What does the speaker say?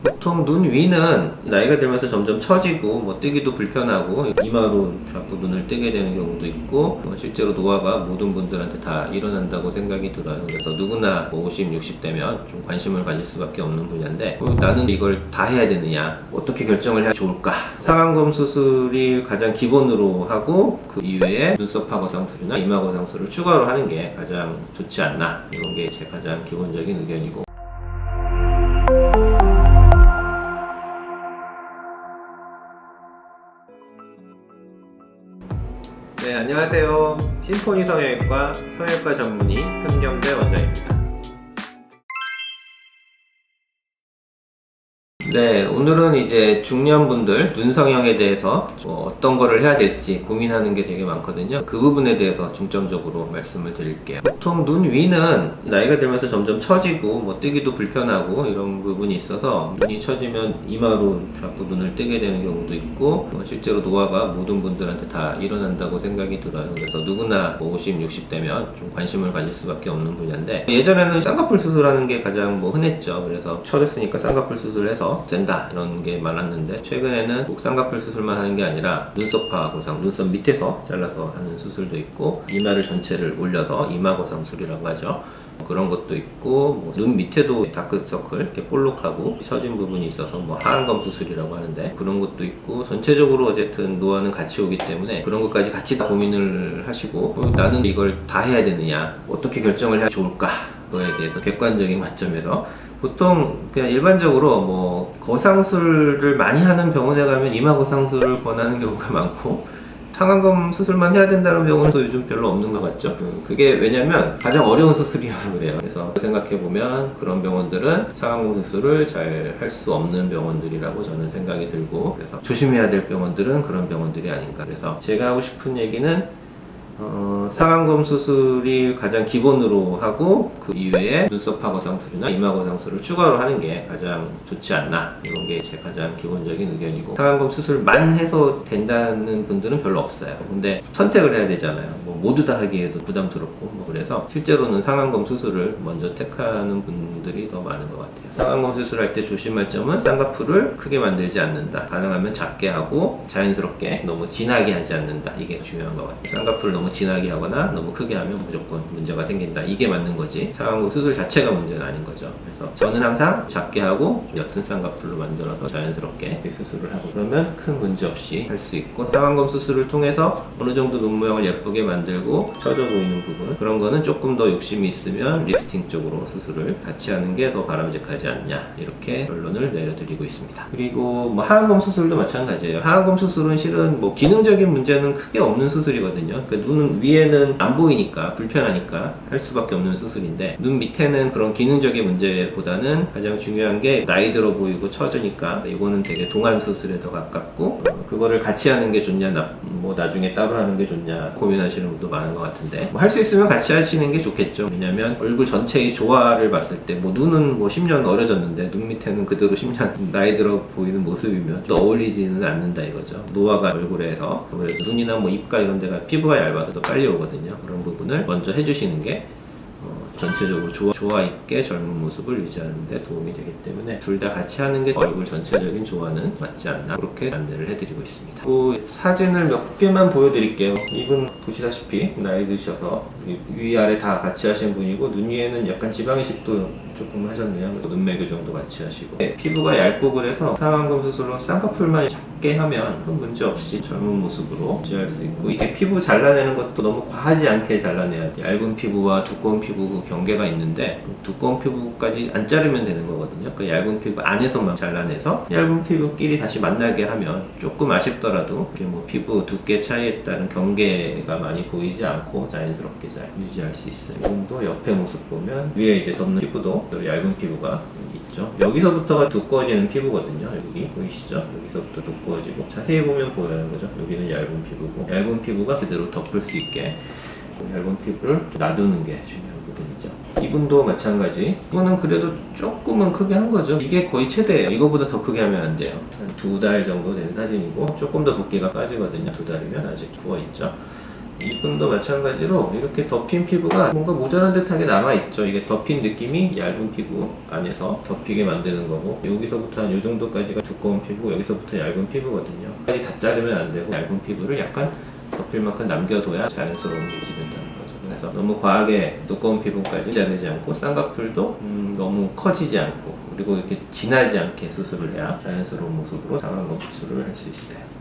보통 눈 위는 나이가 들면서 점점 처지고 뜨기도 불편하고 이마로 자꾸 눈을 뜨게 되는 경우도 있고 실제로 노화가 모든 분들한테 다 일어난다고 생각이 들어요. 그래서 누구나 50, 60 되면 좀 관심을 가질 수밖에 없는 분야인데 나는 이걸 다 해야 되느냐, 어떻게 결정을 해야 좋을까? 상안검 수술이 가장 기본으로 하고 그 이외에 눈썹 파고 상술이나 이마 거상술을 추가로 하는 게 가장 좋지 않나, 이런 게 제 가장 기본적인 의견이고. 네, 안녕하세요. 심포니 성형외과 전문의 현경대 원장입니다. 네, 오늘은 이제 중년분들 눈 성형에 대해서 어떤 거를 해야 될지 고민하는 게 되게 많거든요. 그 부분에 대해서 중점적으로 말씀을 드릴게요. 보통 눈 위는 나이가 들면서 점점 처지고 뜨기도 불편하고 이런 부분이 있어서 눈이 처지면 이마로 자꾸 눈을 뜨게 되는 경우도 있고 실제로 노화가 모든 분들한테 다 일어난다고 생각이 들어요. 그래서 누구나 50, 60 되면 좀 관심을 가질 수밖에 없는 분야인데, 예전에는 쌍꺼풀 수술하는 게 가장 흔했죠. 그래서 처졌으니까 쌍꺼풀 수술해서 된다 이런 게 많았는데, 최근에는 꼭 쌍꺼풀 수술만 하는 게 아니라 눈썹 파 거상, 눈썹 밑에서 잘라서 하는 수술도 있고 이마를 전체를 올려서 이마 거상술이라고 하죠. 그런 것도 있고 눈 밑에도 다크서클 이렇게 볼록하고 처진 부분이 있어서 하안검 수술이라고 하는데 그런 것도 있고, 전체적으로 어쨌든 노화는 같이 오기 때문에 그런 것까지 같이 다 고민을 하시고 나는 이걸 다 해야 되느냐, 어떻게 결정을 해야 좋을까, 그거에 대해서 객관적인 관점에서 보통 그냥 일반적으로 거상술을 많이 하는 병원에 가면 이마 거상술을 권하는 경우가 많고, 상안검 수술만 해야 된다는 병원도 요즘 별로 없는 것 같죠. 그게 왜냐면 가장 어려운 수술이어서 그래요. 그래서 생각해보면 그런 병원들은 상안검 수술을 잘 할 수 없는 병원들이라고 저는 생각이 들고, 그래서 조심해야 될 병원들은 그런 병원들이 아닌가. 그래서 제가 하고 싶은 얘기는 상안검 수술이 가장 기본으로 하고 그 이외에 눈썹 파고 상술이나 이마 거상술을 추가로 하는 게 가장 좋지 않나, 이런 게 제 가장 기본적인 의견이고, 상안검 수술만 해서 된다는 분들은 별로 없어요. 근데 선택을 해야 되잖아요. 모두 다 하기에도 부담스럽고 그래서 실제로는 상안검 수술을 먼저 택하는 분들이 더 많은 것 같아요. 상안검 수술할 때 조심할 점은 쌍꺼풀을 크게 만들지 않는다, 가능하면 작게 하고 자연스럽게 너무 진하게 하지 않는다, 이게 중요한 것 같아요. 쌍꺼풀을 너무 진하게 하거나 너무 크게 하면 무조건 문제가 생긴다, 이게 맞는 거지 상안검 수술 자체가 문제는 아닌 거죠. 그래서 저는 항상 작게 하고 옅은 쌍꺼풀로 만들어서 자연스럽게 수술을 하고, 그러면 큰 문제 없이 할 수 있고, 상안검 수술을 통해서 어느 정도 눈 모양을 예쁘게 만들고 처져 보이는 부분, 그런 거는 조금 더 욕심이 있으면 리프팅 쪽으로 수술을 같이 하는 게 더 바람직하지 않냐, 이렇게 결론을 내려드리고 있습니다. 그리고 하안검 수술도 마찬가지예요. 하안검 수술은 실은 기능적인 문제는 크게 없는 수술이거든요. 그러니까 눈 위에는 안 보이니까 불편하니까 할 수밖에 없는 수술인데, 눈 밑에는 그런 기능적인 문제보다는 가장 중요한 게 나이 들어 보이고 처지니까 이거는 되게 동안 수술에 더 가깝고, 그거를 같이 하는 게 좋냐, 나중에 따로 하는 게 좋냐 고민하시는 분도 많은 것 같은데, 할 수 있으면 같이 하시는 게 좋겠죠. 왜냐면 얼굴 전체의 조화를 봤을 때 눈은 10년 어려졌는데 눈 밑에는 그대로 10년 나이 들어 보이는 모습이면 또 어울리지는 않는다 이거죠. 노화가 얼굴에서, 그래서 눈이나 입가 이런 데가 피부가 얇아서 더 빨리 오거든요. 그런 부분을 먼저 해주시는 게 전체적으로 조화 있게 젊은 모습을 유지하는 데 도움이 되기 때문에 둘 다 같이 하는 게 얼굴 전체적인 조화는 맞지 않나, 그렇게 안내를 해드리고 있습니다. 사진을 몇 개만 보여드릴게요. 이분 보시다시피 나이 드셔서 위아래 다 같이 하신 분이고, 눈 위에는 약간 지방 이식도 조금 하셨네요. 눈매 교정도 같이 하시고, 피부가 얇고 그래서 상안검 수술로 쌍꺼풀만 작게 하면 큰 문제 없이 젊은 모습으로 유지할 수 있고, 이게 피부 잘라내는 것도 너무 과하지 않게 잘라내야 돼요. 얇은 피부와 두꺼운 피부 그 경계가 있는데, 두꺼운 피부까지 안 자르면 되는 거거든요. 그 얇은 피부 안에서만 잘라내서 얇은 피부끼리 다시 만나게 하면 조금 아쉽더라도 피부 두께 차이에 따른 경계가 많이 보이지 않고 자연스럽게 잘 유지할 수 있어요. 이분도 옆에 모습 보면 위에 이제 덮는 피부도 얇은 피부가 있죠. 여기서부터가 두꺼워지는 피부거든요. 여기 보이시죠? 여기서부터 두꺼워지고, 자세히 보면 보여요, 그죠? 여기는 얇은 피부고, 얇은 피부가 그대로 덮을 수 있게 얇은 피부를 놔두는 게 중요한 부분이죠. 이분도 마찬가지. 이거는 그래도 조금은 크게 한 거죠. 이게 거의 최대예요. 이거보다 더 크게 하면 안 돼요. 한 2달 정도 된 사진이고, 조금 더 붓기가 빠지거든요. 2달이면 아직 부어있죠. 이분도 마찬가지로 이렇게 덮인 피부가 뭔가 모자란 듯하게 남아있죠. 이게 덮인 느낌이 얇은 피부 안에서 덮이게 만드는 거고, 여기서부터 한 이 정도까지가 두꺼운 피부, 여기서부터 얇은 피부거든요. 까지 다 자르면 안 되고 얇은 피부를 약간 덮일 만큼 남겨둬야 자연스러움이 유지된다는 거죠. 그래서 너무 과하게 두꺼운 피부까지 자르지 않고, 쌍꺼풀도 너무 커지지 않고, 그리고 이렇게 진하지 않게 수술을 해야 자연스러운 모습으로 상안검 수술을 할 수 있어요.